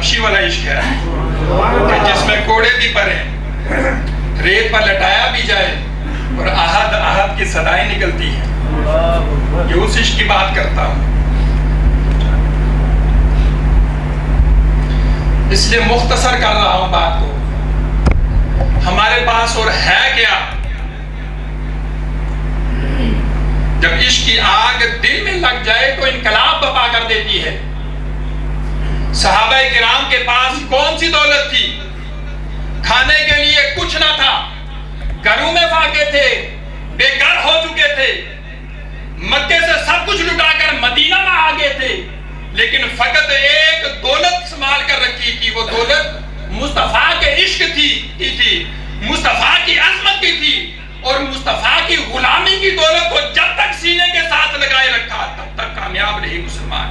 حبشی والا عشق ہے کہ جس میں کوڑے بھی پڑیں، ریت پر لٹایا بھی جائے اور احد احد کی صدائیں نکلتی ہیں. یہ اس عشق کی بات کرتا ہوں. اس لیے مختصر کر رہا ہوں بات کو. ہمارے پاس اور ہے کیا؟ جب عشق کی آگ دل میں لگ جائے تو انقلاب برپا کر دیتی ہے. صحابہ کرام کے پاس کون سی دولت تھی؟ کھانے کے لیے کچھ نہ تھا، گھروں میں فاقے تھے، بے گھر ہو چکے تھے، مکے سے سب کچھ لٹا کر مدینہ میں آگے تھے، لیکن فقط ایک دولت سنبھال کر رکھی تھی. وہ دولت مصطفیٰ کے عشق تھی، مصطفیٰ کی عظمت کی تھی، اور مصطفیٰ کی غلامی کی دولت کو جب تک سینے کے ساتھ لگائے رکھا تب تک کامیاب رہی مسلمان.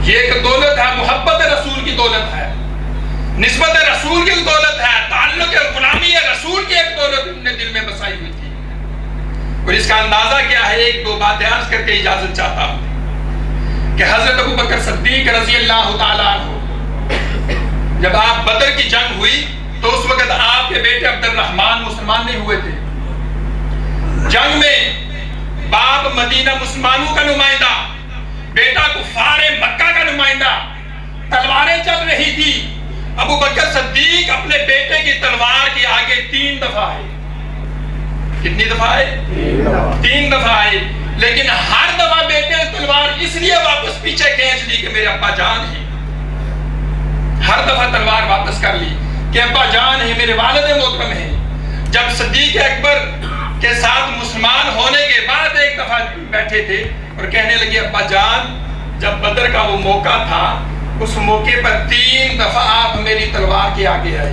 یہ ایک دولت ہے، محبت رسول کی دولت ہے، نسبت رسول کی دولت ہے، تعلق غلامی رسول کی ایک دولت اپنے دل میں بسائی ہوئی تھی. اور اس کا اندازہ کیا ہے؟ ایک دو باتیں عرض کر کے اجازت چاہتا ہوں کہ حضرت ابوبکر صدیق رضی اللہ تعالیٰ عنہ جب آپ بدر کی جنگ ہوئی تو اس وقت آپ کے بیٹے عبد الرحمن مسلمان نہیں ہوئے تھے. جنگ میں باپ مدینہ مسلمانوں کا نمائندہ، بیٹا کفار مکہ کا نمائندہ، تلواریں چل رہی تھی. ابوبکر صدیق اپنے بیٹے کی تلوار کے آگے 3 دفعہ آئے. کتنی دفعہ آئے؟ 3 دفعہ آئے. لیکن ہر دفعہ بیٹے نے تلوار اس لیے واپس پیچھے کھینچ لی کہ میرے ابا جان ہیں. ہر دفعہ تلوار واپس کر لی کہ ابا جان ہیں، میرے والد محترم ہیں. جب صدیق اکبر کے ساتھ مسلمان ہونے کے بعد ایک دفعہ بیٹھے تھے اور کہنے لگے ابا جان، جب بدر کا وہ موقع تھا اس موقع پر 3 دفعہ آپ میری تلوار کے آگے آئے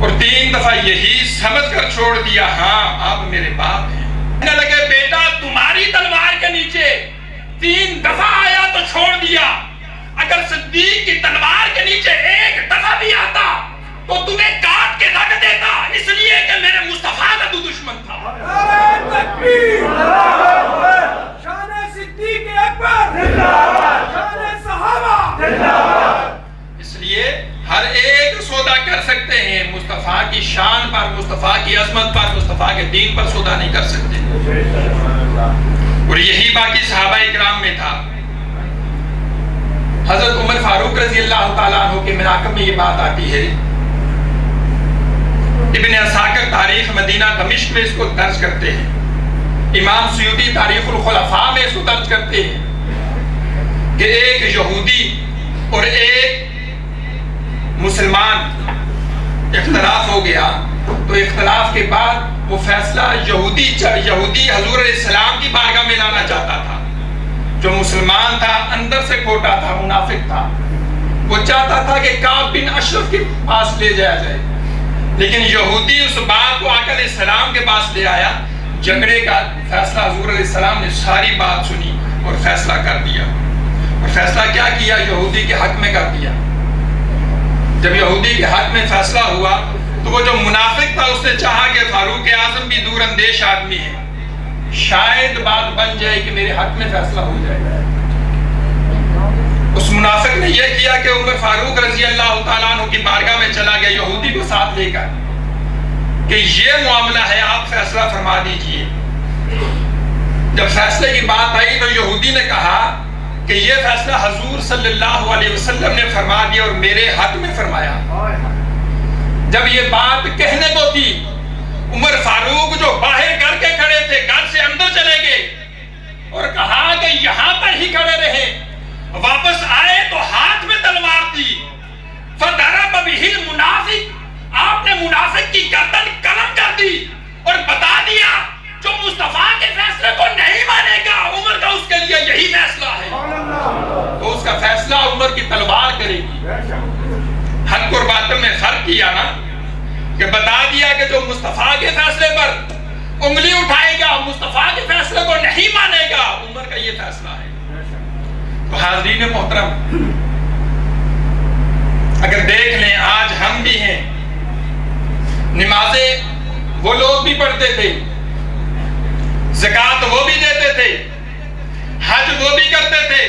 اور 3 دفعہ یہی سمجھ کر چھوڑ دیا ہاں آپ میرے باپ ہیں. کہنے لگے بیٹا تمہاری تلوار کے نیچے 3 دفعہ آیا تو چھوڑ دیا، اگر صدیق کی تلوار کے نیچے 1 دفعہ بھی آتا تو تمہیں کاٹ کے رکھ دیتا، اس لیے کہ میرے مصطفیٰ کا تو دشمن تھا. شان صدیق اکبر، شان صحابہ. اس لیے ہر ایک سودا کر سکتے ہیں، مصطفیٰ کی شان پر، مصطفیٰ کی عظمت پر، مصطفیٰ کے دین پر سودا نہیں کر سکتے. اور یہی باقی صحابہ اکرام میں تھا. حضرت عمر فاروق رضی اللہ تعالیٰ عنہ کے مناقب میں یہ بات آتی ہے. ابن عساکر تاریخ مدینہ دمشق میں اس کو درج کرتے ہیں. امام سیوطی تاریخ الخلفاء میں اس کو درج کرتے ہیں کہ ایک یہودی اور ایک مسلمان اختلاف ہو گیا. تو اختلاف کے بعد وہ فیصلہ یہودی حضور علیہ السلام کی بارگاہ میں لانا چاہتا تھا. جو مسلمان تھا اندر سے کھوٹا تھا، منافق تھا، وہ چاہتا تھا کہ کعب بن اشرف کے پاس لے جایا جائے. لیکن یہودی اس بات کو آقا علیہ السلام کے پاس لے آیا. جھگڑے کا فیصلہ حضور علیہ السلام نے ساری بات سنی اور فیصلہ کر دیا. اور فیصلہ کیا کیا؟ یہودی کے حق میں کر دیا. جب یہودی کے حق میں فیصلہ ہوا تو وہ جو منافق تھا اس نے چاہا کہ فاروق اعظم بھی دور اندیش آدمی ہے، شاید بات بن جائے کہ میرے حق میں فیصلہ ہو جائے. اس منافق نے یہ کیا کہ عمر فاروق رضی اللہ تعالیٰ عنہ کی بارگاہ میں چلا گیا یہودی کو ساتھ لے کر کہ یہ معاملہ ہے، آپ فیصلہ فرما دیجئے. جب فیصلے کی بات آئی تو یہودی نے کہا کہ یہ فیصلہ حضور صلی اللہ علیہ وسلم نے فرما دیا اور میرے حق میں فرمایا. جب یہ بات کہنے کو تھی، عمر فاروق جو باہر گھر کے کھڑے تھے گھر سے اندر چلے گئے اور کہا کہ یہاں پر ہی کھڑے رہے. واپس آئے تو ہاتھ میں تلوار تھی. فَضَرَبَ بِهِ الْمُنَافِقِ، آپ نے منافق کی گردن قلم کر دی اور بتا دیا جو مصطفیٰ کے فیصلے کو نہیں مانے گا عمر کا اس کے لیے یہی فیصلہ ہے. تو اس کا فیصلہ عمر کی تلوار کرے گی. حق اور باطل میں فرق کیا نا کہ بتا دیا کہ جو مصطفیٰ کے فیصلے پر انگلی اٹھائے گا، مصطفیٰ کے فیصلے کو نہیں مانے گا، عمر کا یہ فیصلہ ہے. تو حاضرین محترم، اگر دیکھ لیں آج ہم بھی ہیں، نمازیں وہ لوگ بھی پڑھتے تھے، زکوٰۃ وہ بھی دیتے تھے، حج وہ بھی کرتے تھے،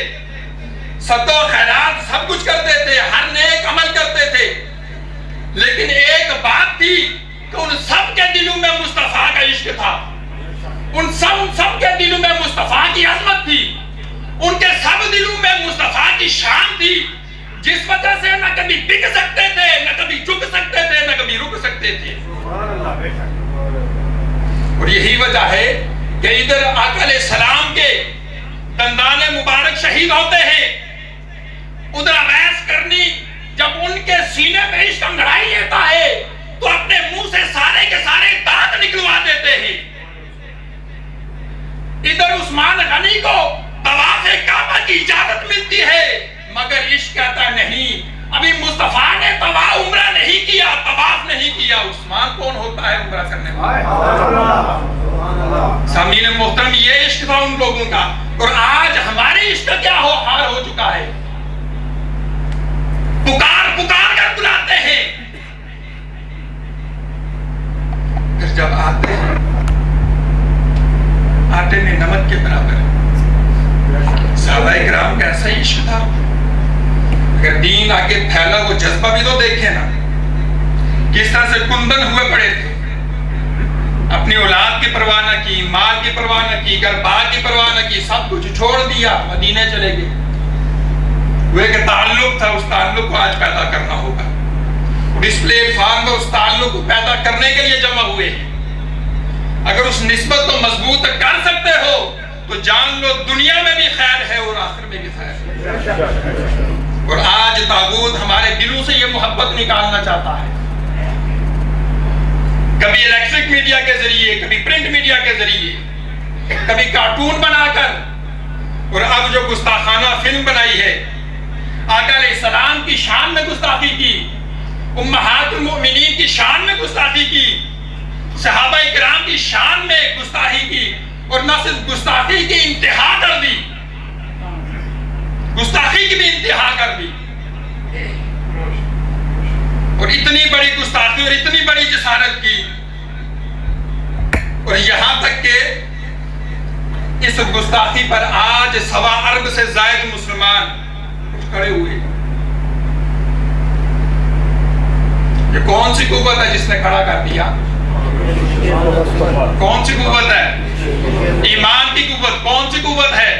صدقہ و خیرات سب کچھ کرتے تھے، ہر نیک عمل کرتے تھے، لیکن ایک بات تھی کہ ان سب کے دلوں میں مصطفیٰ کا عشق تھا، ان سب کے دلوں میں مصطفیٰ کی عظمت تھی، ان کے سب دلوں میں مصطفیٰ کی شان تھی، جس وجہ سے نہ کبھی بک سکتے تھے، نہ کبھی جھک سکتے تھے، نہ کبھی رک سکتے تھے۔ اور یہی وجہ ہے کہ ادھر آقا علیہ السلام کے دندان مبارک شہید ہوتے ہیں، ادھر اویس کرنی جب ان کے سینے پہ عشق انگڑائی لیتا ہے تو اپنے منہ سے سارے کے سارے دانت نکلوا دیتے ہیں۔ ادھر عثمان غنی کو طواف کعبہ کی اجازت ملتی ہے، مگر عشق کہتا نہیں ابھی مصطفیٰ نے طواف عمرہ نہیں کیا، طواف نہیں کیا، عثمان کون ہوتا ہے عمرہ کرنے والا؟ سامعین محترم، یہ عشق تھا ان لوگوں کا، اور آج ہمارے عشق کیا حال ہو چکا ہے؟ پکار پکار کر بلاتے ہیں، پھر جب آتے ہیں آٹے میں نمک کے برابر۔ صحابہ کرام کا ایسا ہی عشق تھا۔ اگر دین آگے پھیلا وہ جذبہ بھی تو دیکھیں نا، کس طرح سے کندن ہوئے پڑے تھے، اپنی اولاد کی پرواہ نہ کی، مال کی پرواہ نہ کی، گھر بار کی پرواہ نہ کی، سب کچھ چھوڑ دیا، مدینے چلے گئے۔ وہ ایک تعلق تھا، اس تعلق کو آج پیدا کرنا ہوگا، اور اس پلیٹ فارم میں اس تعلق کو پیدا کرنے کے لیے جمع ہوئے ہیں۔ اگر اس نسبت کو مضبوط کر سکتے ہو تو جان لو دنیا میں بھی خیر ہے اور آخر میں بھی خیر ہے۔ اور آج طاغوت ہمارے دلوں سے یہ محبت نکالنا چاہتا ہے، کبھی الیکٹرک میڈیا کے ذریعے، کبھی پرنٹ میڈیا کے ذریعے، کبھی کارٹون بنا کر، اور اب جو گستاخانہ فلم بنائی ہے، آقا علیہ السلام کی شان میں گستاخی کی، امہات المؤمنین کی شان میں گستاخی کی، صحابہ کرام کی شان میں گستاخی کی، اور نہ صرف گستاخی کی انتہا کر دی، گستاخی کی بھی انتہا کر دی، اور اتنی بڑی گستاخی اور اتنی بڑی جسارت کی، اور یہاں تک کہ اس گستاخی پر آج 1.25 ارب سے زائد مسلمان اٹھ کھڑے ہوئے۔ یہ کون سی قوت ہے جس نے کھڑا کر دیا؟ کون سی قوت ہے؟ ایمان کی قوت۔ کون سی قوت ہے؟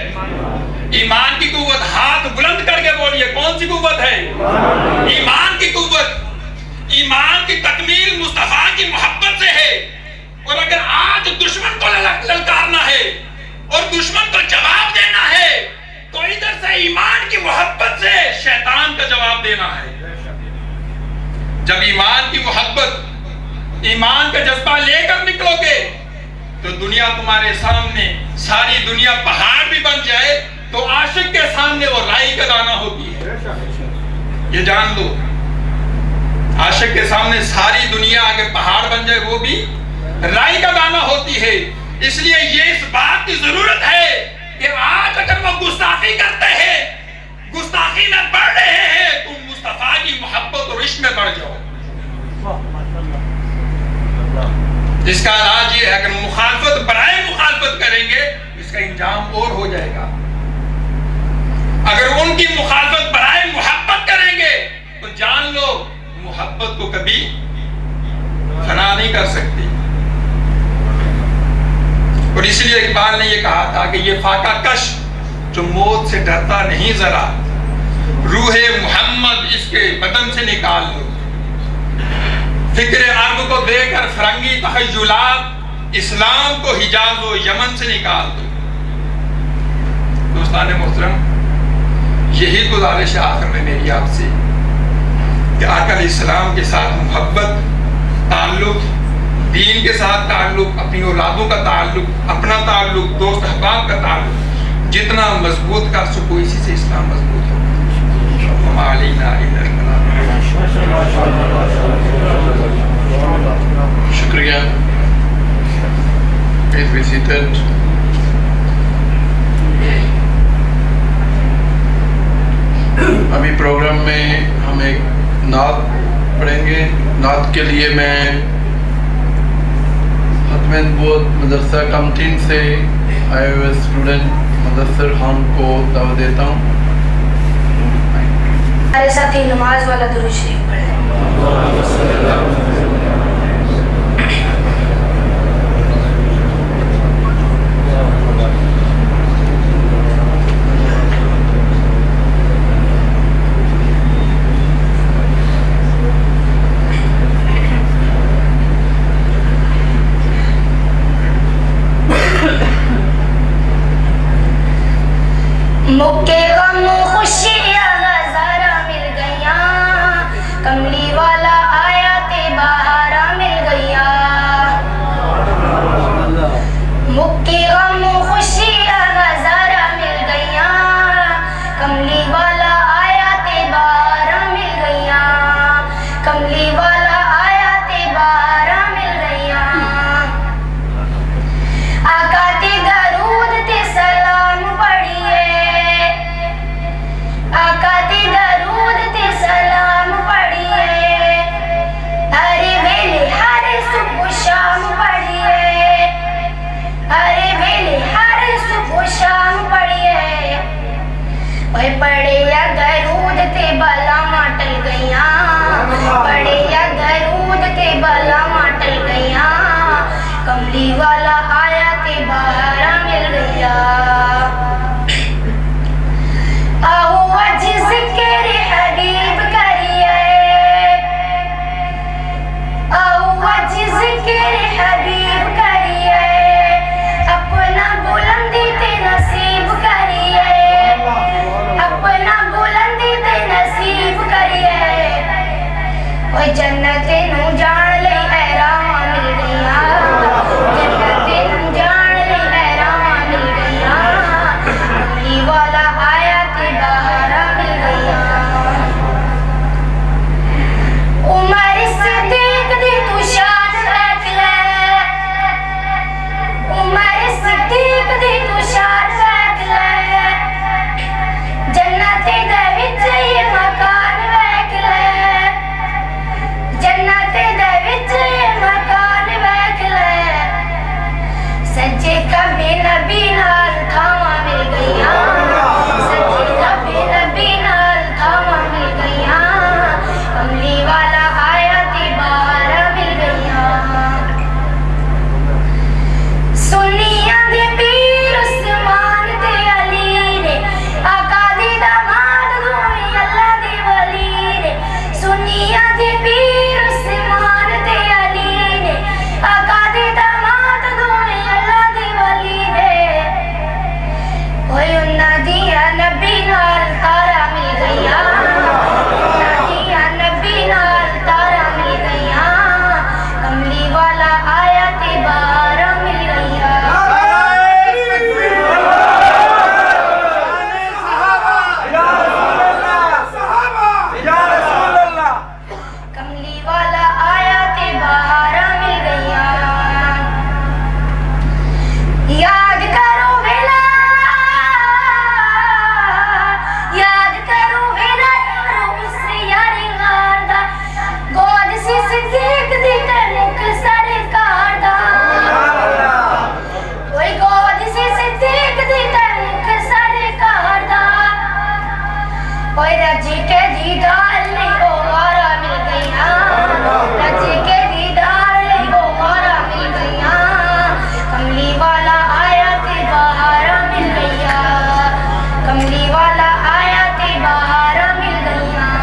ایمان کی قوت۔ ہاتھ بلند کر کے بولیے، کون سی قوت ہے؟ ایمان کی قوت۔ ایمان کی تکمیل مصطفیٰ کی محبت سے ہے، اور اگر آج دشمن کو للکارنا ہے اور دشمن کو جواب دینا ہے تو ادھر سے ایمان کی محبت سے شیطان کا جواب دینا ہے۔ جب ایمان کی محبت، ایمان کا جذبہ لے کر نکلو گے تو دنیا تمہارے سامنے، ساری دنیا پہاڑ بھی بن جائے تو عاشق کے سامنے وہ رائی کا دانہ ہوتی ہے، یہ جان دو۔ عاشق کے سامنے ساری دنیا اگر پہاڑ بن جائے وہ بھی رائی کا دانہ ہوتی ہے۔ اس لیے یہ اس بات کی ضرورت ہے کہ آج اگر وہ گستاخی کرتے ہیں، گستاخی میں بڑھ رہے ہیں، تم مصطفیٰ کی محبت اور عشق میں بڑھ جاؤ۔ اس کا علاج یہ ہے اگر مخالفت برائے مخالفت کریں گے اس کا انجام اور ہو جائے گا، اگر ان کی مخالفت برائے محبت کریں گے تو جان لو محبت کو کبھی فنا نہیں کر سکتی۔ اور اس لیے اقبال نے یہ کہا تھا کہ یہ فاقہ کش جو موت سے ڈرتا نہیں ذرا، روح محمد اس کے بدن سے نکال دو، فکر عرب کو دے کر فرنگی تخیلات، اسلام کو حجاز و یمن سے نکال دو۔ دوستان محترم، یہی گزارش ہے آخر میں میری آپ سے کہ آقا علیہ السلام کے ساتھ محبت، تعلق، دین کے ساتھ تعلق، اپنی اولادوں کا تعلق، اپنا تعلق، دوست احباب کا تعلق جتنا مضبوط کر سکو، اسی سے اسلام مضبوط ہوگا۔ وما علینا الا البلاغ۔ شکریہ۔ Please be seated. ابھی پروگرام میں ہم ایک نعت پڑھیں گے۔ نعت کے لیے میں ختم نبوت مدرسہ کمٹین سے آئے ہوئے اسٹوڈنٹ مدثر خان کو دعوت دیتا ہوں۔ ساتھ ہی نماز والا درود شریف پڑھ لیں۔ مکے غم خوشیاں ہزارہ مل گئیاں، کملی والا آیا تے بہارا مل گئیاں۔ مکے غم خوشیاں ہزارہ مل گئیاں، کملی والا آیا تے بہارا مل گئیاں، کملی والا آیا تے بہارا مل گئیاں۔ آقا تے درود تے سلام پڑھیے، آقا تے درود تے سلام پڑھیے، ہر ویلے ہر صبح شام پڑھیے، ہر ویلے ہر صبح شام پڑھیے۔ اوے پڑھے یا درود تے بلاواں ٹل گئیاں، پڑھے یا درود تے بلاواں ٹل گئیاں، کملی والا آیا تے بہارا مل گیا۔ آؤ اج ذکر حبیب کریے، آؤ اج ذکر حبیب کریے، اپنا بلندی تے نصیب کریے، اپنا بلندی تے نصیب کریے۔ اوہ جنت نو جان لئی احراما مل گئیاں، جنت نو جان لئی احراما مل گئیاں، کملی والا آیا تے بہارا مل گئیاں۔ عمر صدیق دی تو شان ویکھ لے، عمر صدیق دی تو شان ویکھ لے، جنت دے وچ یہ مکان ویکھ لے، جنت دے وچ یہ مکان ویکھ لے۔ سجے کبھی نبی نال تھاواں مل گئیاں، سجے کبھی نبی نال تھاواں مل گئیاں، کملی والا آیا تے بہارا مل گئیاں۔ سنیاں دے پیر عثمان تے علی نے، آقا دے داماد دوویں اللہ دے ولی نے، سنیاں دے پیر عثمان تے علی نے، آقا دے داماد دوویں اللہ دے ولی نے۔ اوے انہاں دیاں نبی نال تارا مل گئیاں، انہاں دیاں نبی نال تارا مل گئیاں، کملی والا آیا تے بہارا مل گئیاں۔ کملی والا آیا تے بہارا مل گئیاں۔ یاد کرو ویلا، یاد کرو ویلا یارو اس یاری غار دا، گود سی صدیق دی تے مکھ سرکار دا، کوئی گود سی صدیق دی تے مکھ سرکار دا۔ اوے رج کے دیدار لئی او غارا مل گئیاں، رج کے دیدار لئی او غارا مل گئیاں، کملی والا آیا تے بہارا مل گئیاں، کملی والا آیا تے بہارا مل گئیاں۔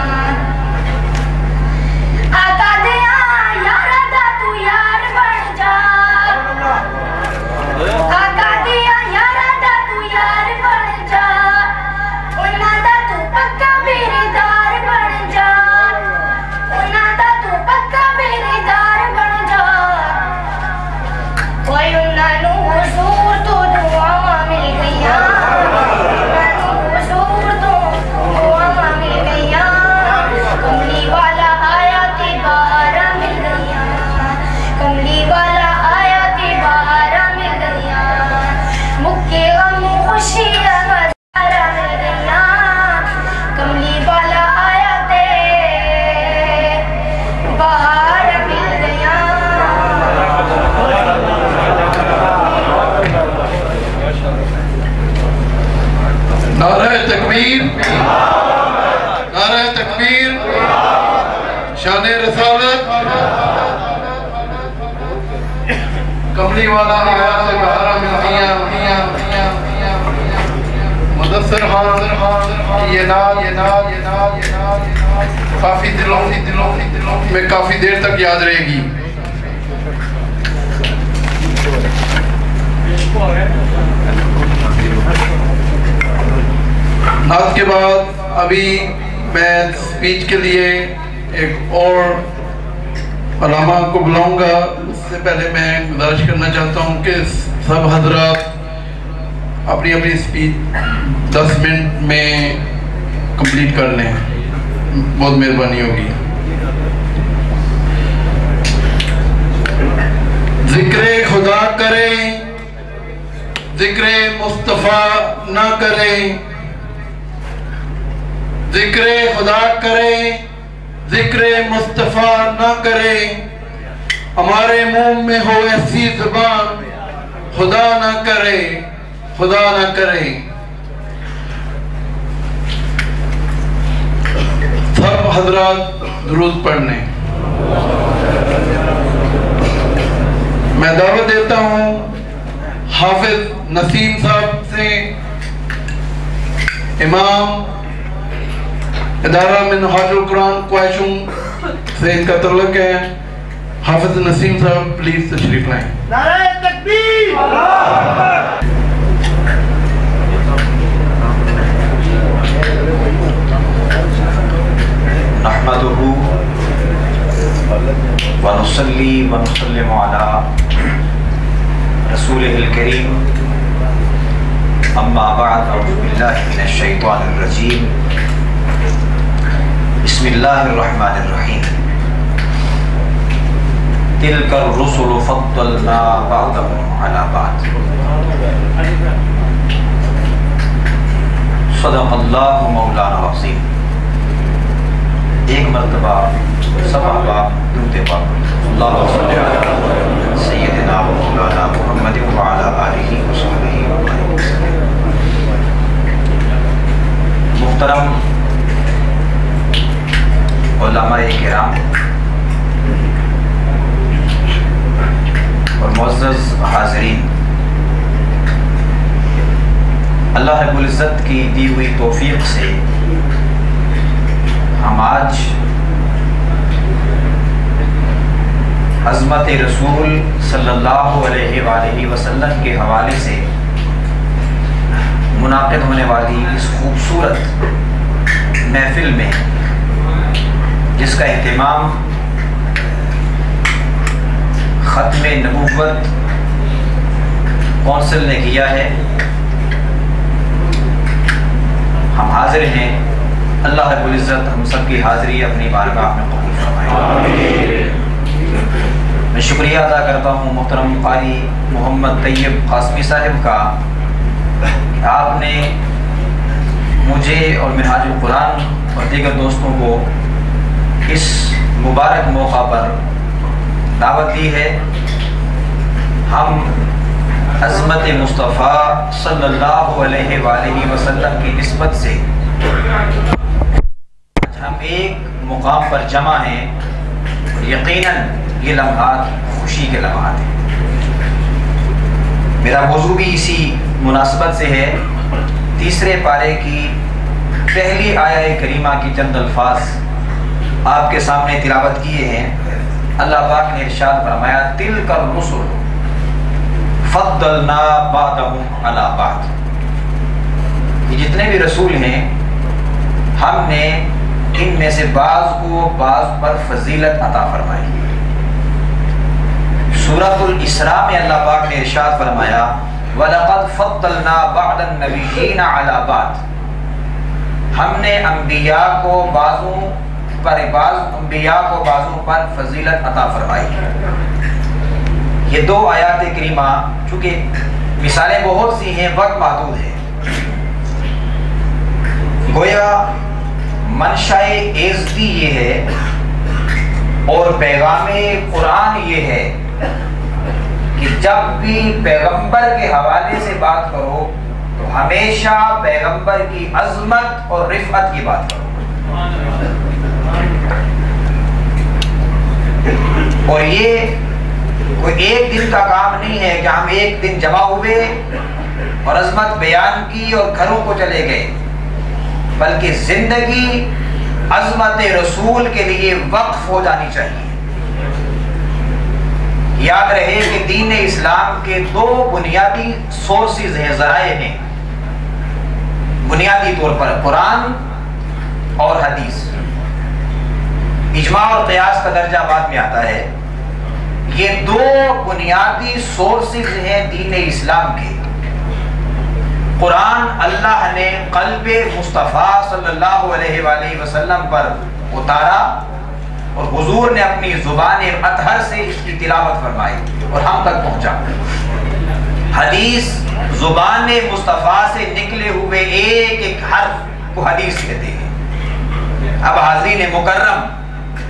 آقا دیاں یارا دا تو یار بن جا، آقا دیاں یارا دا تو یار بن جا، انہاں دا تو پکا میرے دار بن کملی والا آیات بہارا ملتیاں مدثر خان یہ نعت کافی دلوں میں کافی دیر تک یاد رہے گی. نعت کے بعد ابھی میں سپیچ کے لیے ایک اور علامہ کو بلاؤں گا. اس سے پہلے میں گزارش کرنا چاہتا ہوں کہ سب حضرات اپنی اپنی سپیچ 10 منٹ میں کمپلیٹ کر لیں. بہت مہربانی ہوگی. ذکر خدا کریں، ذکر مصطفیٰ نہ کریں. ذکر خدا کریں، ذکر مصطفیٰ نہ کریں. ہمارے منہ میں ہو ایسی زبان، خدا نہ کرے، خدا نہ کرے. سب حضرات درود پڑھ لیں. میں دعوت دیتا ہوں حافظ نسیم صاحب سے. امام ادارہ منہاج القرآن کوائشوں سے ان کا تعلق ہے. حافظ نسیم صاحب پلیز تشریف لائیں. نعرہ تکبیر، نحمدہ ونصلی ونسلم علی رسولہ الکریم. اما بعد، اعوذ باللہ من الشیطان الرجیم. بسم اللہ الرحمن الرحیم. تلک الرسل فضلنا بعضهم علی بعض. صدق اللہ مولانا العظیم. ایک مرتبہ سب احباب درود پاک اللہم صلی علی سیدنا و مولانا محمد وعلی آلہ وصحبہ وسلم. محترم علماء کرام اور معزز حاضرین، اللہ رب العزت کی دی ہوئی توفیق سے ہم آج عظمت رسول صلی اللہ علیہ وآلہ وسلم کے حوالے سے منعقد ہونے والی اس خوبصورت محفل میں، جس کا اہتمام ختم نبوت کونسل نے کیا ہے، ہم حاضر ہیں. اللہ رب العزت ہم سب کی حاضری اپنی بارگاہ میں قبول فرمائے. میں شکریہ ادا کرتا ہوں محترم قاری محمد طیب قاسمی صاحب کا کہ آپ نے مجھے اور منہاج القرآن اور دیگر دوستوں کو اس مبارک موقع پر دعوت دی ہے. ہم عظمت مصطفیٰ صلی اللہ علیہ وآلہ وسلم کی نسبت سے ہم ایک مقام پر جمع ہیں. یقیناً یہ لمحات خوشی کے لمحات ہیں. میرا موضوع بھی اسی مناسبت سے ہے. تیسرے پارے کی پہلی آیہ کریمہ کی چند الفاظ آپ کے سامنے تلاوت کیے ہیں. اللہ پاک نے ارشاد فرمایا تلک الرسل فضلنا بعضهم علی بعض. یہ جتنے بھی رسول ہیں ہم نے ان میں سے بعض کو بعض پر فضیلت عطا فرمائی. سورۃ الاسراء میں اللہ پاک نے ارشاد فرمایا وَلَقَدْ فَضَّلْنَا بَعْضَ النَّبِيِّينَ عَلَى بَعْضٍ. ہم نے انبیاء کو بعضوں پر فضیلت عطا فرمائی. یہ دو آیات کریمہ چونکہ مثالیں بہت سی ہیں، وقت محدود ہے، گویا منشاء ایزدی یہ ہے اور پیغام قرآن یہ ہے کہ جب بھی پیغمبر کے حوالے سے بات کرو تو ہمیشہ پیغمبر کی عظمت اور رفعت کی بات کرو. اور یہ کوئی ایک دن کا کام نہیں ہے کہ ہم ایک دن جمع ہوئے اور عظمت بیان کی اور گھروں کو چلے گئے، بلکہ زندگی عظمت رسول کے لیے وقف ہو جانی چاہیے۔ یاد رہے کہ دین اسلام کے دو بنیادی سورسز ہیں، ذرائع ہیں، بنیادی طور پر قرآن اور حدیث۔ اجماع اور قیاس کا درجہ بعد میں آتا ہے۔ یہ دو بنیادی سورسز ہیں دین اسلام کے۔ قرآن اللہ نے قلب مصطفیٰ صلی اللہ علیہ وآلہ وسلم پر اتارا اور حضور نے اپنی زبان اطہر سے اس کی تلاوت فرمائی اور ہم تک پہنچا۔ حدیث زبان مصطفیٰ سے نکلے ہوئے ایک ایک حرف کو حدیث کہتے ہیں۔ اب حاضرین مکرم،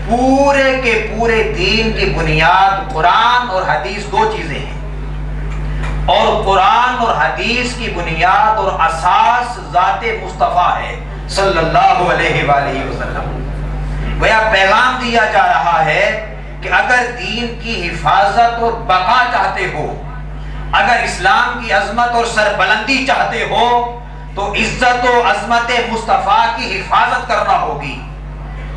پورے کے پورے دین کی بنیاد قرآن اور حدیث دو چیزیں ہیں، اور قرآن اور حدیث کی بنیاد اور اساس ذات مصطفیٰ ہے صلی اللہ علیہ وآلہ وسلم۔ گویا پیغام دیا جا رہا ہے کہ اگر دین کی حفاظت اور بقا چاہتے ہو، اگر اسلام کی عظمت اور سربلندی چاہتے ہو، تو عزت و عظمت مصطفیٰ کی حفاظت کرنا ہوگی۔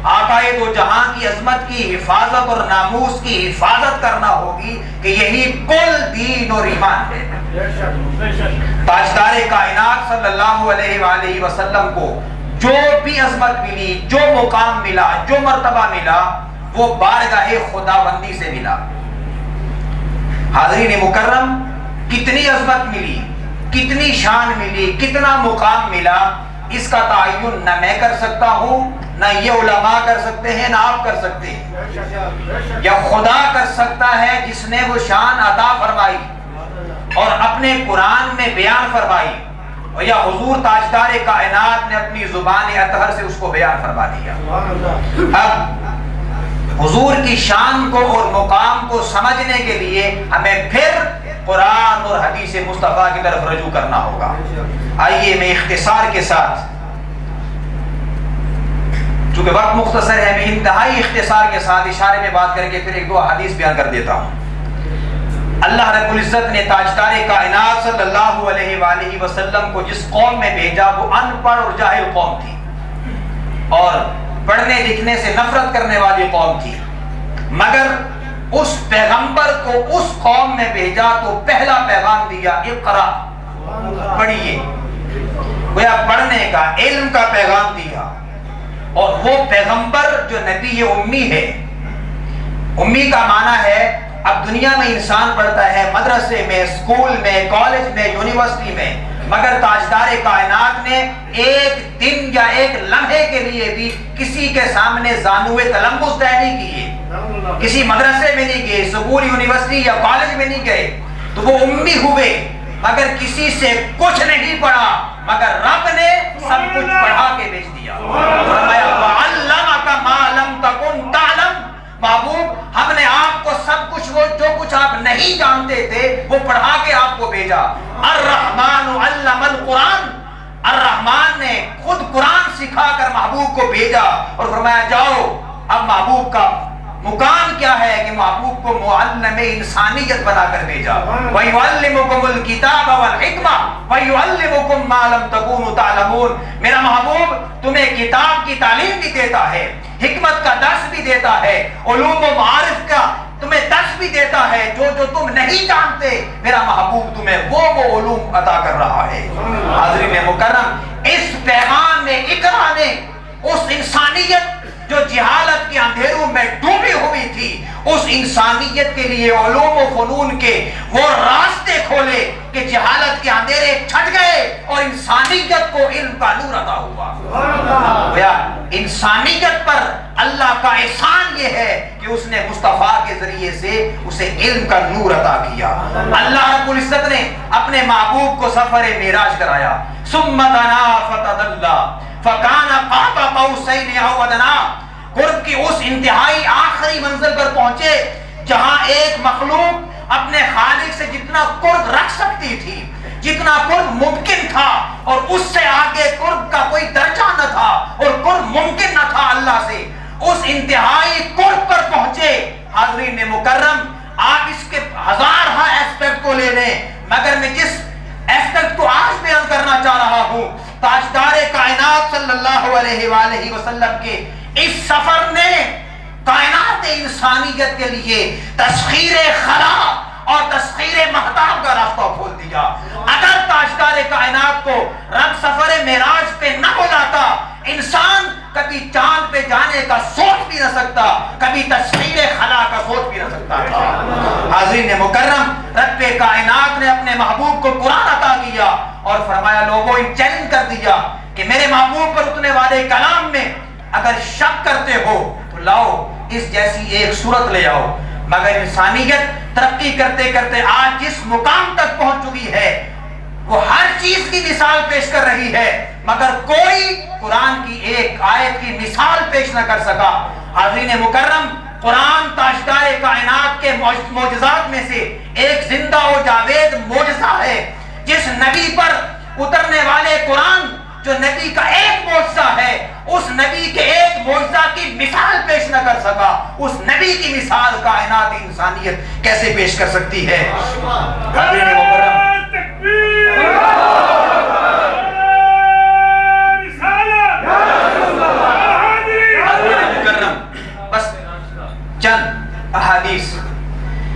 آقا دو جہاں کی عظمت کی حفاظت اور ناموس کی حفاظت کرنا ہوگی کہ یہی کل دین اور ایمان ہے۔ تاجدار کائنات صلی اللہ علیہ وآلہ وسلم کو جو بھی عظمت ملی، جو مقام ملا، جو مرتبہ ملا، وہ بارگاہ خداوندی سے ملا۔ حاضرین مکرم، کتنی عظمت ملی، کتنی شان ملی، کتنا مقام ملا، اس کا تعین نہ میں کر سکتا ہوں، نہ یہ علماء کر سکتے ہیں، نہ آپ کر سکتے ہیں۔ یا خدا کر سکتا ہے جس نے وہ شان عطا فرمائی اور اپنے قرآن میں بیان فرمائی، اور یا حضور تاجدار کائنات نے اپنی زبان اطہر سے اس کو بیان فرما دیا۔ اب حضور کی شان کو اور مقام کو سمجھنے کے لیے ہمیں پھر قرآن اور حدیث مصطفیٰ کی طرف رجوع کرنا ہوگا۔ آئیے میں اختصار کے ساتھ، چونکہ وقت مختصر ہے، میں انتہائی اختصار کے ساتھ اشارے میں بات کر کے پھر ایک دو حدیث بیان کر دیتا ہوں۔ اللہ رب العزت نے تاجدار کائنات صلی اللہ علیہ وآلہ وسلم کو جس قوم میں بھیجا وہ ان پڑھ اور جاہل قوم تھی، اور پڑھنے لکھنے سے نفرت کرنے والی قوم تھی، مگر اس پیغمبر کو اس قوم میں بھیجا تو پہلا پیغام دیا، اقرا، پڑھیے۔ گویا پڑھنے کا، علم کا پیغام دیا۔ اور وہ پیغمبر جو نبی امی ہے، امی کا معنی ہے اب دنیا میں انسان پڑھتا ہے مدرسے میں، اسکول میں، کالج میں، یونیورسٹی میں، مگر تاجدار کائنات نے ایک دن یا ایک لمحے کے لیے بھی کسی کے سامنے زانوے تلمس طے نہیں کیے، کسی مدرسے میں نہیں گئے، اسکول، یونیورسٹی یا کالج میں نہیں گئے، تو وہ امی ہوئے، مگر کسی سے کچھ نہیں پڑھا، مگر رب نے سب کچھ پڑھا کے بھیج دیا۔ فرمایا وَعَلَّمَكَ مَا لَمْ تَكُنْ تَعْلَمْ، محبوب ہم نے آپ کو سب کچھ، وہ جو کچھ آپ نہیں جانتے تھے وہ پڑھا کے آپ کو بھیجا۔ الرحمن علم القرآن، الرحمن نے خود قرآن سکھا کر محبوب کو بھیجا اور فرمایا جاؤ۔ اب محبوب کا مقام کیا ہے کہ محبوب کو معلم انسانیت بنا کر بھیجا۔ وَيُعَلِّمُكُمُ الْكِتَابَ وَالْحِكْمَةَ وَيُعَلِّمُكُم مَّا لَمْ تَكُونُوا تَعْلَمُونَ، میرا محبوب تمہیں کتاب کی تعلیم بھی دیتا ہے، حکمت کا درس بھی دیتا ہے، علوم و معارف کا تمہیں درس بھی دیتا ہے، جو تم نہیں جانتے میرا محبوب تمہیں وہ علوم عطا کر رہا ہے۔ حاضرین مکرم، اس پیغام میں اقرا نے اس انسانیت جو جہالت کے اندھیروں میں ڈوبی ہوئی تھی، اس انسانیت کے لیے علوم و فنون کے وہ راستے کھولے کہ جہالت کے اندھیرے چھٹ گئے اور انسانیت کو علم کا نور عطا ہوا۔ انسانیت پر اللہ کا احسان یہ ہے کہ اس نے مصطفیٰ کے ذریعے سے اسے علم کا نور عطا کیا۔ اللہ رب العزت نے اپنے محبوب کو سفر معراج کرایا۔ ثم دنا فتدلى فکان قاب قوسین او ادنی، قرب کی اس انتہائی آخری منزل پر پہنچے جہاں ایک مخلوق اپنے خالق سے جتنا قرب رکھ سکتی تھی، جتنا قرب ممکن تھا، اور اس سے آگے قرب کا کوئی درجہ نہ تھا اور قرب ممکن نہ تھا اللہ سے، اس انتہائی قرب پر پہنچے۔ حاضرین مکرم، آپ اس مگر میں جس ایسپیکٹ کو آج بیان کرنا چاہ رہا ہوں، تاجدار کائنات صلی اللہ علیہ وآلہ وسلم کے اس سفر نے کائنات انسانیت کے لیے تسخیر خلا اور تسخیر مہتاب کا راستہ کھول دیا۔ اگر تاجدار کائنات کو رب سفر معراج پہ نہ بلاتا، انسان کبھی چاند پہ جانے کا سوچ بھی نہ سکتا، کبھی تسخیر خلا کا سوچ بھی نہ سکتا تھا۔ حاضرین مکرم، رب کائنات نے اپنے محبوب کو قرآن عطا کیا اور فرمایا لوگوں ان چیلنج کر دیا کہ میرے محبوب پر اتنے والے کلام میں اگر شک کرتے ہو تو لاؤ اس جیسی ایک صورت لے آؤ۔ مگر انسانیت ترقی کرتے کرتے آج جس مقام تک پہنچ چکی ہے وہ ہر چیز کی مثال پیش کر رہی ہے، مگر کوئی قرآن کی ایک آیت کی مثال پیش نہ کر سکا۔ حاضرین مکرم، قرآن تاجدار کائنات کے معجزات میں سے ایک زندہ و جاوید معجزہ ہے۔ جس نبی پر اترنے والے قرآن جو نبی کا ایک معجزہ ہے، اس نبی کے ایک معجزہ کی مثال پیش نہ کر سکا، اس نبی کی مثال کائنات انسانیت کیسے پیش کر سکتی ہے؟ حاضرین مکرم، بس چند احادیث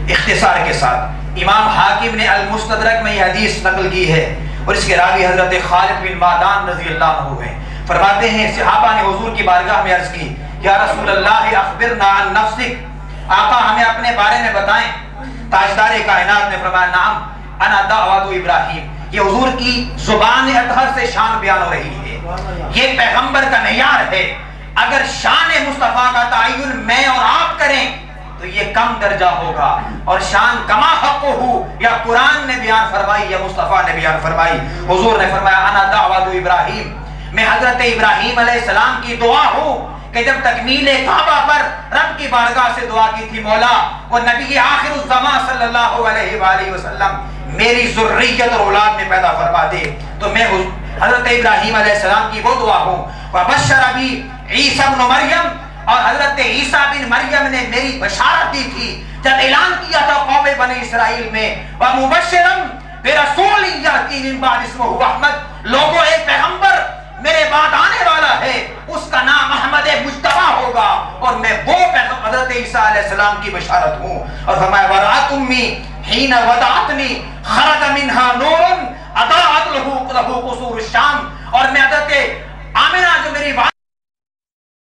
اختصار کے ساتھ امام حاکم نے المستدرک میں یہ حدیث نقل کی ہے اور اس کے راوی حضرت خالد بن معدان رضی اللہ عنہ ہیں۔ فرماتے ہیں صحابہ نے حضور کی بارگاہ میں عرض کی، یا رسول اللہ اخبرنا عن نفسک، آقا ہمیں اپنے بارے میں بتائیں۔ تاجدار کائنات نے فرمایا نعم انا دعوت ابراہیم، یہ حضور کی زبان اطہر سے شان بیان ہو رہی ہے، یہ پیغمبر کا معیار ہے۔ اگر شان مصطفیٰ کا تعین میں اور آپ کریں تو یہ کم درجہ ہوگا، اور شان کما حق ہو یا قرآن نے بیان فرمائی یا مصطفیٰ نے بیان فرمائی۔ حضور نے فرمایا انا دعوت ابراہیم، میں حضرت ابراہیم علیہ السلام کی دعا ہوں کہ جب تکمیل کعبہ پر رب کی بارگاہ سے دعا کی تھی مولا وہ نبی آخر الزمان صلی اللہ علیہ وآلہ وسلم میری ذریت اور اولاد میں پیدا فرما دے، تو میں حضرت ابراہیم علیہ السلام کی وہ دعا ہوں۔ وبشر بی عیسیٰ ابن مریم، اور حضرت عیسیٰ بن مریم نے میری بشارت دی تھی جب اعلان کیا تھا قوم بنی اسرائیل میں، ومبشرا برسول یاتی من بعد اسمہ احمد، لوگوں ایک پیغمبر میرے بعد آنے والا ہے، اس کا نام احمد مجتبیٰ ہوگا، اور میں وہ پیغمبر حضرت عیسیٰ علیہ السلام کی بشارت ہوں۔ اور فرمایا ورأت امی حین ودعتنی خرج منها نور اضاءت له قصور الشام، اور میں حضرت آمنہ جو میری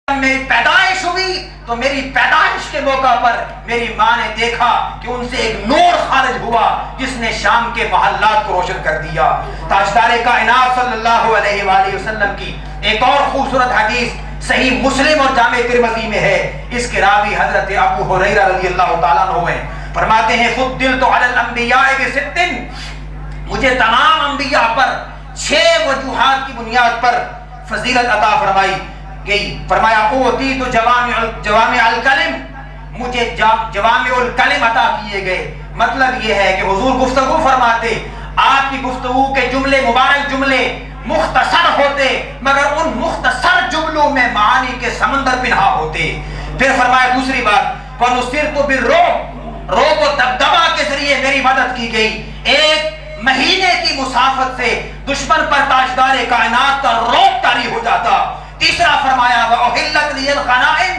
میری پیدائش ہوئی تو میری پیدائش کے موقع پر میری ماں نے دیکھا کہ ان سے ایک نور خارج ہوا جس نے شام کے محلات کو روشن کر دیا۔ تاجدار کائنات صلی اللہ علیہ وآلہ وسلم کی ایک اور خوبصورت حدیث صحیح مسلم اور جامع ترمذی میں ہے، اس کے راوی حضرت ابو ہریرہ رضی اللہ تعالیٰ عنہ ہیں۔ فرماتے ہیں فضلت علی الانبیاء بست، مجھے تمام انبیاء پر 6 وجوہات کی بنیاد پر فضیلت عطا فرمائی گئی۔ فرمایا اوتیت جوامع الکلم، مجھے جوامع الکلم عطا کیے گئے۔ مطلب یہ ہے کہ حضور گفتگو فرماتے، آپ کی گفتگو کے جملے مبارک جملے مختصر ہوتے مگر ان مختصر جملوں میں معانی کے سمندر پنہا ہوتے۔ پھر فرمایا دوسری بات وَنُصِرْتُ بِالرُّعْبِ، رعب و دبدبا کے ذریعے میری مدد کی گئی، ایک مہینے کی مسافت سے دشمن پر تاجدار کائنات کا رعب طاری ہو جاتا۔ تیسرا فرمایا وَأُحِلَّتْ لِيَ الْغَنَائِمُ،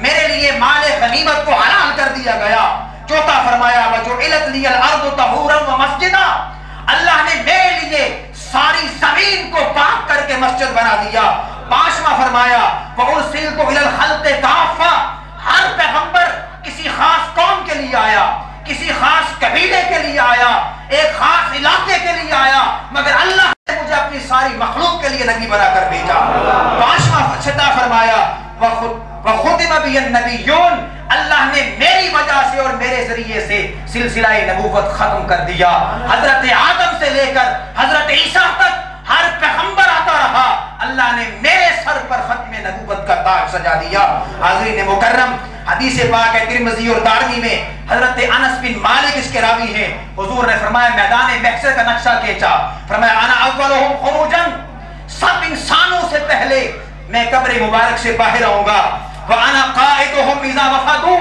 میرے لیے مال غنیمت کو حلال کر دیا گیا۔ چوتھا فرمایا وَجُعِلَتْ لِيَ الْأَرْضُ طَهُورًا وَمَسْجِدًا، اللہ نے میرے لیے ساری زمین کو پاک کر کے مسجد بنا دیا۔ پانچواں فرمایا وَأُرْسِلْتُ إِلَى الْخَلْقِ كَافَّةً، ہر پیغمبر کسی خاص قوم کے لیے آیا، کسی خاص قبیلے کے لیے آیا، ایک خاص علاقے کے لیے آیا، مگر اللہ نے مجھے اپنی ساری مخلوق کے لیے نبی بنا کر بھیجا۔ پانچواں چھٹا فرمایا وَخُتِمَ بِهِ النَّبِيُّونَ، اللہ نے میری وجہ سے اور میرے ذریعے سے سلسلہ نبوت ختم کر دیا۔ حضرت آدم سے لے کر حضرت عیسیٰ تک ہر پیغمبر آتا رہا، اللہ نے میرے سر پر ختم نبوت کا تاج سجا دیا۔ حاضرین مکرم، حدیث پاک ہے ترمذی اور دارمی میں، حضرت انس بن مالک اس کے راوی ہیں، حضور نے فرمایا میدان محشر کا نقشہ کھینچا، فرمایا انا اولہم خروجا، سب انسانوں سے پہلے میں قبر مبارک سے باہر آؤں گا، وانا قائدہم اذا وفدوا،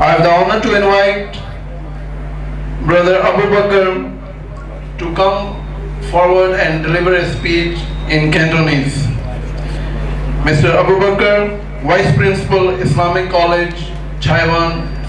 I have the honor to invite Brother Abu Bakr to come forward and deliver a speech in Cantonese. Mr. Abu Bakr, Vice Principal, Islamic College, Taiwan,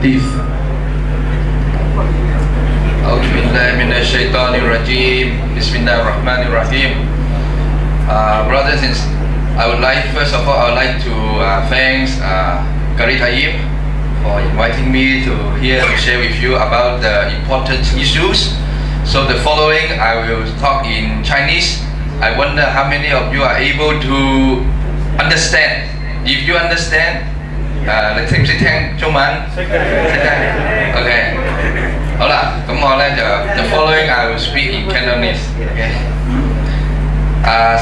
please. أعوذ بالله من الشيطان الرجيم. بسم الله الرحمن الرحيم. Brothers and sisters, I would like to thank Qari Tayyib for inviting me to here to share with you about the important issues. So the following I will talk in Chinese. I wonder how many of you are able to understand. If you understand, 你識唔識聽中文？識嘅。OK。好啦，咁我咧就 the following I will speak in Cantonese。OK。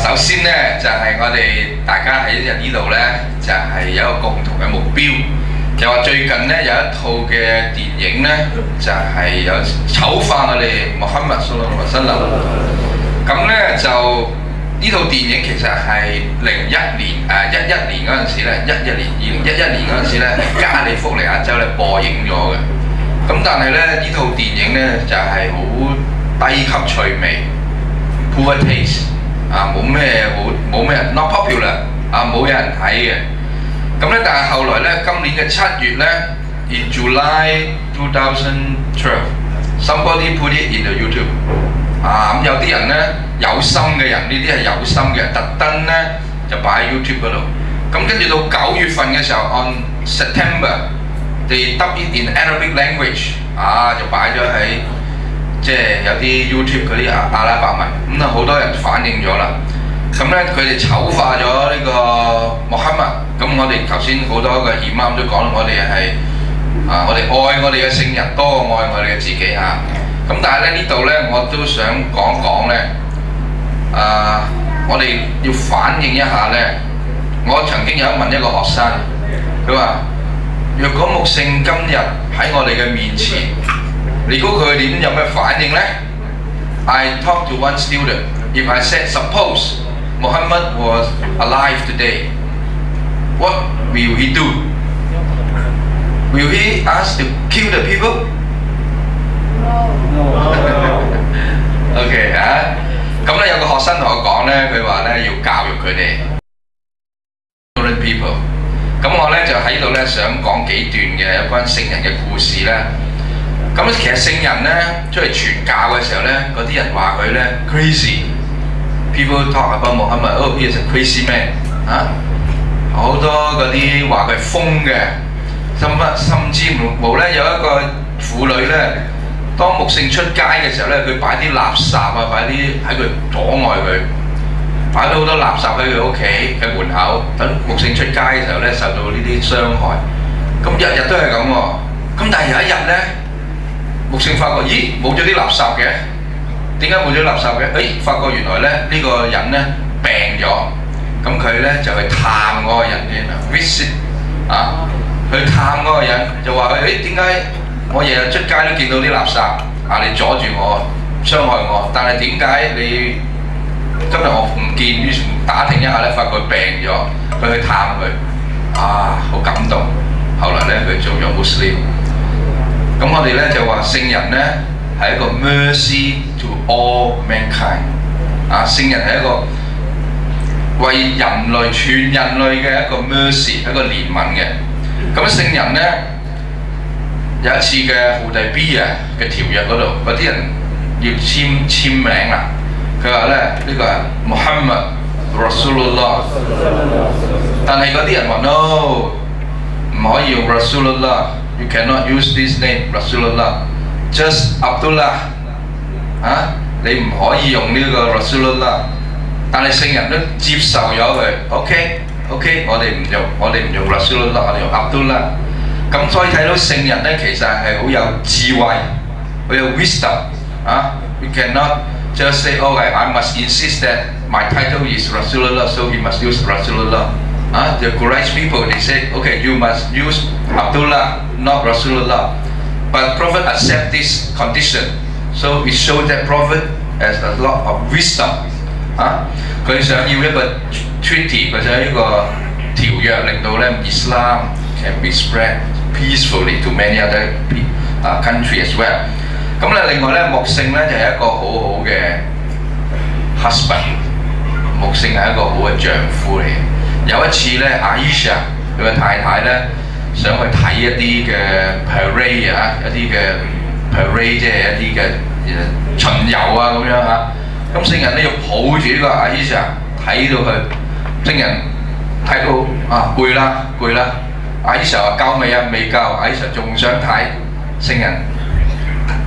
首先咧就係我哋大家喺呢度咧就係有一個共同嘅目標，就話最近咧有一套嘅電影咧就係有醜化我哋穆罕默صلى الله عليه وسلم。咁咧就呢套電影其實係01年11年嗰陣時咧2011年嗰陣時咧喺加利福尼亞州咧播映咗嘅。咁但係咧呢套電影咧就係好低級趣味 ，poor taste 冇咩人 not popular 冇人睇嘅。咁咧但係後來咧今年嘅7月咧 in July 2012 somebody put it in the YouTube 咁有啲人咧有心嘅人，呢啲係有心嘅人，特登咧就擺喺 YouTube 嗰度。咁跟住到9月份嘅時候 on September they dub it in Arabic language 就擺咗喺即係有啲 YouTube 嗰啲阿拉伯文，咁好多人反應咗啦。咁咧佢哋醜化咗呢個穆罕默，咁我哋頭先好多個 imam 都講，我哋係我哋愛我哋嘅聖人多過愛我哋嘅自己嚇。咁但係咧呢度咧我都想講講咧，我哋要反映一下咧。我曾經有問一個學生，佢話：若果穆聖今日喺我哋嘅面前，你估佢點有咩反應咧 ？I talked to one student. If I said, suppose Muhammad was alive today, what will he do? Will he ask to kill the people? OK 咁咧有個學生同我講咧，佢話咧要教育佢哋 people。咁我咧就喺度咧想講幾段嘅有關聖人嘅故事咧。咁其實聖人咧出嚟傳教嘅時候咧，嗰啲人話佢咧 crazy。People talk about Muhammad, oh he is a crazy man 好多嗰啲話佢瘋嘅，甚至冇咧有一個婦女咧。當穆聖出街嘅時候咧，佢擺啲垃圾擺啲喺佢阻礙佢，擺咗好多垃圾喺佢屋企嘅門口，等穆聖出街嘅時候咧受到呢啲傷害。咁日日都係咁喎。咁但係有一日咧，穆聖發覺，咦冇咗啲垃圾嘅，點解冇咗垃圾嘅？發覺原來咧呢個人咧病咗，咁佢咧就去探嗰個人添 visit 去探嗰個人就話佢點解？我日日出街都見到啲垃圾你阻住我傷害我，但係點解你今日我唔見？於是打聽一下咧，發覺佢病咗，佢去探佢，好感動。後來咧佢做咗 Muslim。咁我哋咧就話聖人咧係一個 mercy to all mankind。聖人係一個為人類全人類嘅一個 mercy， 一個憐憫嘅。咁聖人咧有一次嘅胡地比亞嘅條約嗰度，嗰啲人要簽名啦。佢話咧呢個係 Muhammad Rasulullah， 但係嗰啲人話 no， 唔可以用 Rasulullah，you cannot use this name Rasulullah，just Abdullah。你唔可以用呢個 Rasulullah， 但係聖人都接受咗佢。OK， 我哋唔用 Rasulullah， 我哋用 Abdullah。咁所以睇到聖人咧，其實係好有智慧，好有 wisdom。We cannot just say, oh, I must insist that my title is Rasulullah, so he must use Rasulullah. The Quraysh people, they said, okay, you must use Abdullah, not Rasulullah. But Prophet accept this condition, so it shows that Prophet has a lot of wisdom. 佢想要一個 treaty， 佢想要一個條約，令到咧 Islam can be spread peacefully to many other country as well。咁咧另外咧木聖咧就係一個好好嘅 husband， 木聖係一個好嘅丈夫嚟嘅。有一次咧 Aisha 佢嘅太太咧想去睇一啲嘅 parade 一啲嘅 parade 即係一啲嘅巡遊咁樣咁聖人咧要抱住呢個 Aisha 睇到佢，聖人睇到攰啦，Aisha 話夠未未夠，Aisha 仲想睇，聖人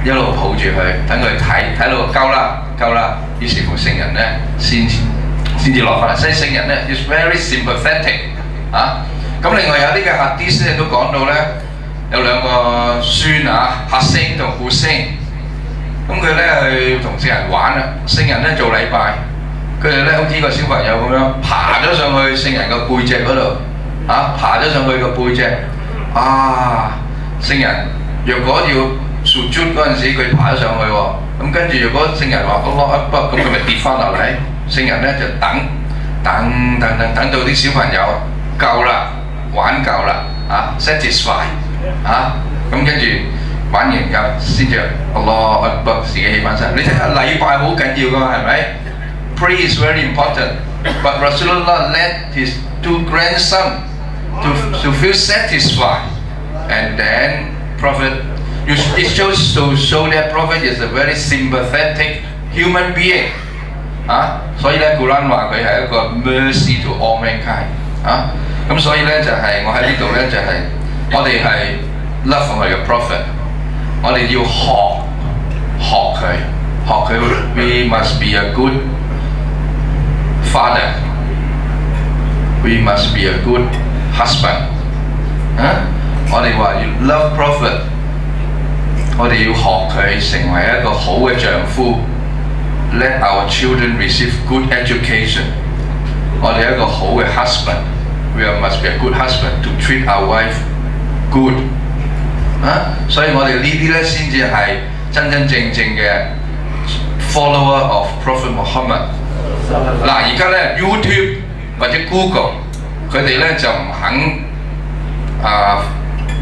一路抱住佢，等佢睇到夠啦，於是乎聖人咧先至落翻嚟。所以聖人咧 is very sympathetic 咁另外有啲嘅 hadith 咧都講到咧有兩個孫Hassan同 Hussein。咁佢咧去同聖人玩聖人咧做禮拜，佢哋咧好似個小朋友咁樣爬咗上去聖人個背脊嗰度，爬咗上去個背脊，聖人若果要 sujud 嗰陣時，佢爬咗上去喎，咁跟住若果聖人話Allah Akbar，咁佢咪跌翻落嚟，聖人咧就等到啲小朋友夠啦，玩夠啦，satisfy，咁跟住。玩完㗎，先至Allah Akbar自己起翻身。你睇下禮拜好緊要㗎嘛，係咪 ？Pray is very important. But Rasulullah led his two grandsons to feel satisfied, and then Prophet it shows to show that Prophet is a very sympathetic human being. 所以咧古蘭話佢係一個 mercy to all mankind。咁所以咧就係我喺呢度咧就係我哋係 love 我哋嘅 Prophet。我哋要學佢 We must be a good father. We must be a good husband. 我哋話要 love Prophet， 我哋要學佢成為一個好嘅丈夫。Let our children receive good education。我哋一個好嘅 husband。We must be a good husband to treat our wife good。所以我哋呢啲咧先至係真正嘅 follower of Prophet Muhammad。而家咧 YouTube 或者 Google 佢哋咧就唔肯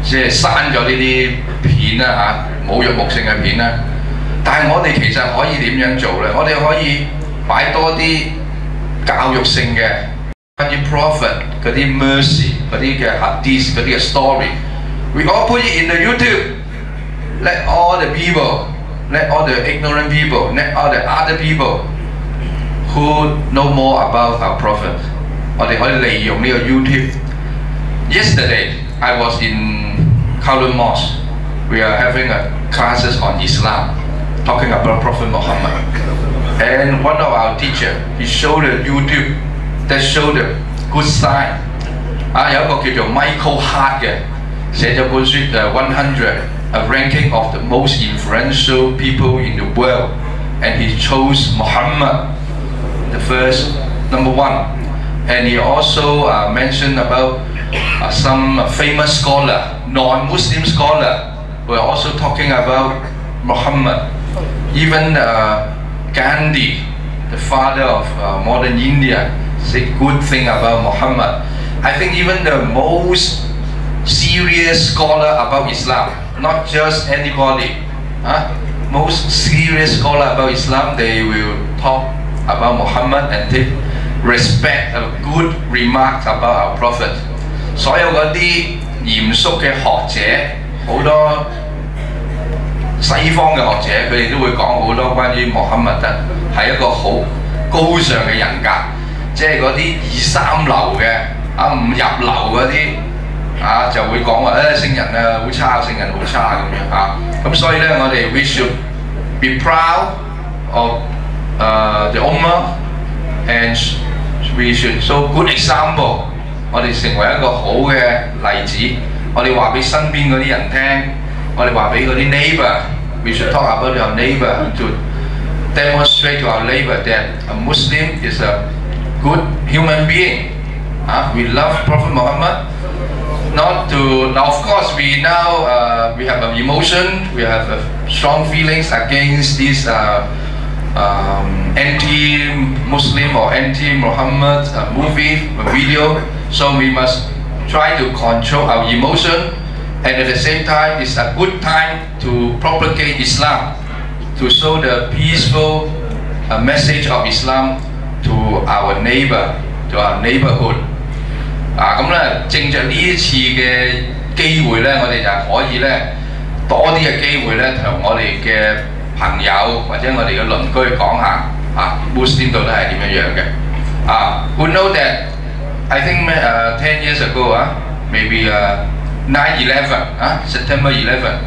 即係刪咗呢啲片侮辱木聖嘅片啦。但係我哋其實可以點樣做咧？我哋可以擺多啲教育性嘅關於 Prophet 嗰啲 mercy 嗰啲嘅 hadith 嗰啲嘅 story。We all put it in the YouTube. Let all the people, let all the ignorant people, let all the other people who know more about our Prophet. 我哋可以利用呢個 YouTube. Yesterday, I was in Kowloon Mosque. We are having classes on Islam, talking about Prophet Muhammad. And one of our teachers, he showed the YouTube that showed the good sign. 有一個叫做 Michael Hart 嘅。寫咗本書100 ranking of the most influential people in the world, and he chose Muhammad, the first number one, and he also mentioned about some famous scholar, non-Muslim scholar, who are also talking about Muhammad. Even Gandhi, the father of modern India, said good thing about Muhammad. I think even the most serious scholar about Islam, not just anybody, most serious scholar about Islam, they will talk about Muhammad and take respect and good remarks about our Prophet. 所有嗰啲嚴肅嘅學者，好多西方嘅學者，佢哋都會講好多關於穆罕默德係一個好高尚嘅人格，即係嗰啲二三流嘅五入流嗰啲就會講話聖人好差，聖人好差咁樣咁所以咧，我哋 we should be proud of the Ummah and we should show good example。我哋成為一個好嘅例子，我哋話俾身邊嗰啲人聽，我哋話俾嗰啲 neighbor。We should talk about our neighbor to demonstrate to our neighbor that a Muslim is a good human being. We love Prophet Muhammad. Not to now, of course, we now we have an emotion, we have strong feelings against this anti-Muslim or anti-Muhammad movie or video. So we must try to control our emotion, and at the same time, it's a good time to propagate Islam, to show the peaceful message of Islam to our neighbor, to our neighborhood. 咁咧，正着呢一次嘅機會咧，我哋就可以咧多啲嘅機會咧，同我哋嘅朋友或者我哋嘅鄰居講下Muslim 到底係點樣嘅？We know that I think 10 years ago maybe 9/11 September 11.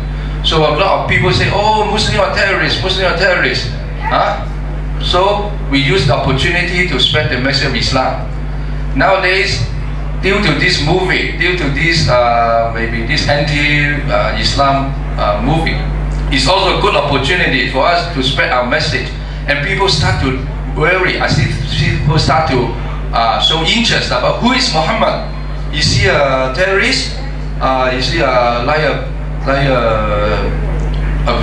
So a lot of people say, oh, Muslim are terrorists, Muslim are terrorists. So we use the opportunity to spread the message of Islam. Nowadays, due to this movie, due to this maybe this anti-Islam movie, it's also a good opportunity for us to spread our message. And people start to worry. I see people start to show interest about who is Muhammad. Is he a terrorist? Is he like a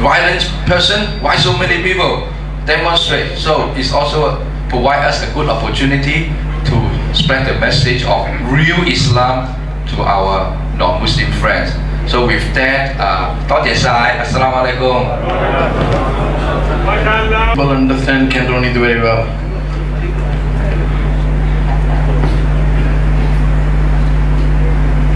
violent person? Why so many people demonstrate? So it's also provide us a good opportunity to spread the message of real Islam to our non-Muslim friends. So with that, 多謝晒 Assalamu alaikum. People understand Cantonese very well.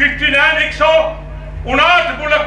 59 159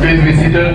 Please be seated.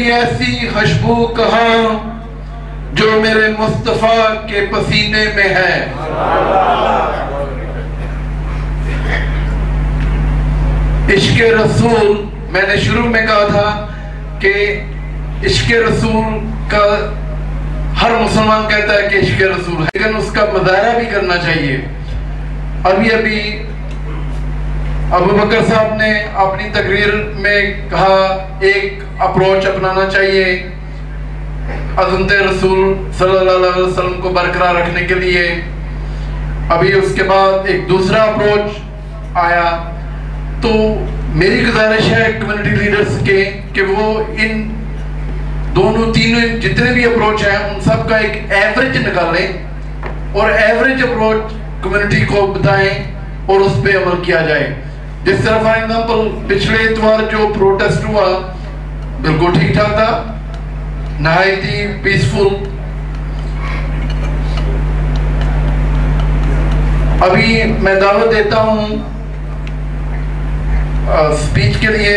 بھی ایسی خوشبو کہاں جو میرے مصطفیٰ کے پسینے میں ہے. عشق رسول، میں نے شروع میں کہا تھا کہ عشق رسول کا ہر مسلمان کہتا ہے کہ عشق رسول ہے، لیکن اس کا مظاہرہ بھی کرنا چاہیے. ابھی ابو بکر صاحب نے اپنی تقریر میں کہا ایک اپروچ اپنانا چاہیے عظمت رسول صلی اللہ علیہ وسلم کو برقرار رکھنے کے لیے. ابھی اس کے بعد ایک دوسرا اپروچ آیا. تو میری گزارش ہے کمیونٹی لیڈرز کے کہ وہ ان دونوں تینوں جتنے بھی اپروچ ہیں ان سب کا ایک ایوریج نکالیں اور ایوریج اپروچ کمیونٹی کو بتائیں اور اس پہ عمل کیا جائے. جس طرح فار ایگزامپل پچھلے اتوار جو پروٹیسٹ ہوا بالکل ٹھیک ٹھاک تھا، نہایت ہی پیسفل. ابھی میں دعوت دیتا ہوں سپیچ کے لیے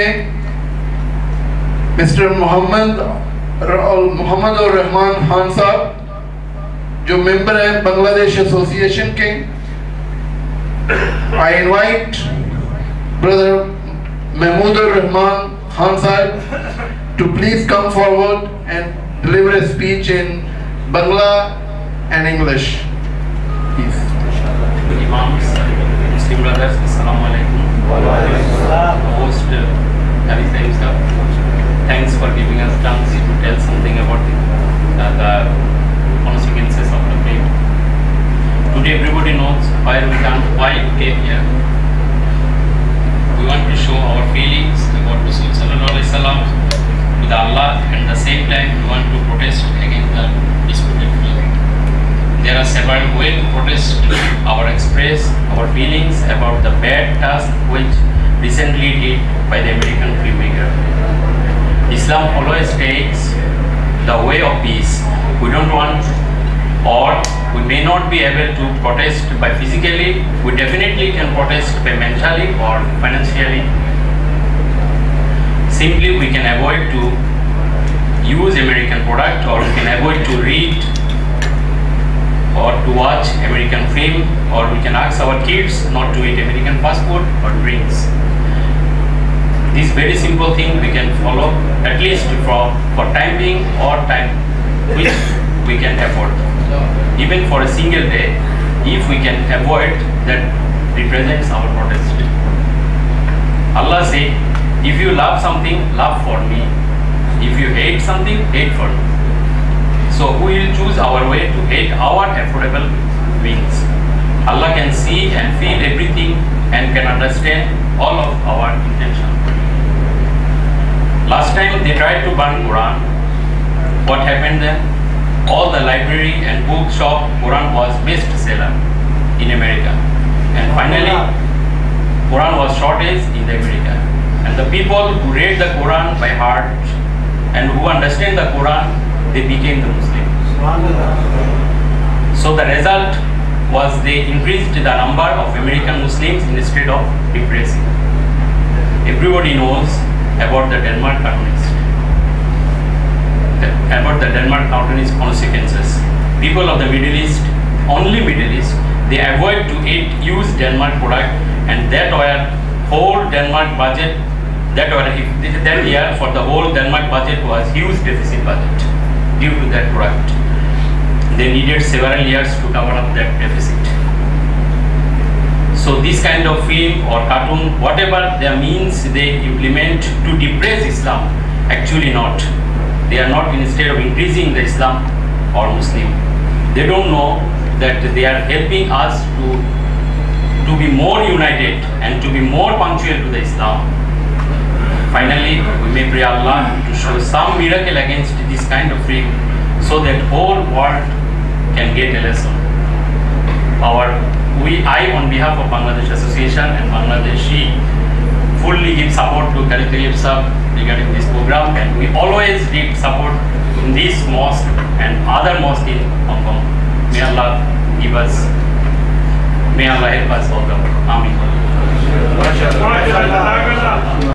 مسٹر محمد الرحمان خان صاحب جو ممبر ہیں بنگلہ دیش ایسوسی ایشن کے. I invite Brother Mahmood Rahman Khan Sahib to please come forward and deliver a speech in Bangla and English. Please. Imams, Muslim brothers, Assalamu alaikum. Host Hari Saib sir, thanks for giving us chance to tell something about the consequences of the faith. Today everybody knows why we came here. We want to show our feelings about Rasul sallallahu alaihi wasallam with Allah, and at the same time we want to protest against the disputed faith. There are several ways to protest or express our feelings about the bad task which recently did by the American filmmaker. Islam always takes the way of peace. We don't want, or we may not be able to protest by physically. We definitely can protest by mentally or financially. Simply we can avoid to use American product, or we can avoid to read or to watch American film, or we can ask our kids not to eat American fast food or drinks. This very simple thing we can follow, at least for time being, or time which we can afford. Even for a single day, if we can avoid, that represents our protest. Allah said, if you love something, love for me. If you hate something, hate for me. So we will choose our way to hate our affordable wings. Allah can see and feel everything and can understand all of our intention. Last time they tried to burn Quran. What happened then? All the library and bookshop, Quran was best seller in America. And finally, Quran was shortage in America. And the people who read the Quran by heart and who understand the Quran, they became the Muslims. So the result was they increased the number of American Muslims instead of depressing. Everybody knows about the Denmark cartoonist. About the Denmark cartoonist consequences. People of the Middle East, only Middle East, they avoid to use Denmark product, and that were whole Denmark budget. That year for the whole Denmark budget was huge deficit budget due to that product. They needed several years to cover up that deficit. So this kind of film or cartoon, whatever their means they implement to depress Islam, actually not. They are not, instead of increasing the Islam or Muslim. They don't know that they are helping us to be more united and to be more punctual to the Islam. Finally, we may pray Allah to show some miracle against this kind of film, so that whole world can get a lesson. I on behalf of Bangladesh Association and Bangladeshi fully give support to Kari Tayyib sir regarding this program, and we always give support in this mosque and other mosques in Hong Kong. May Allah help us all. Amin.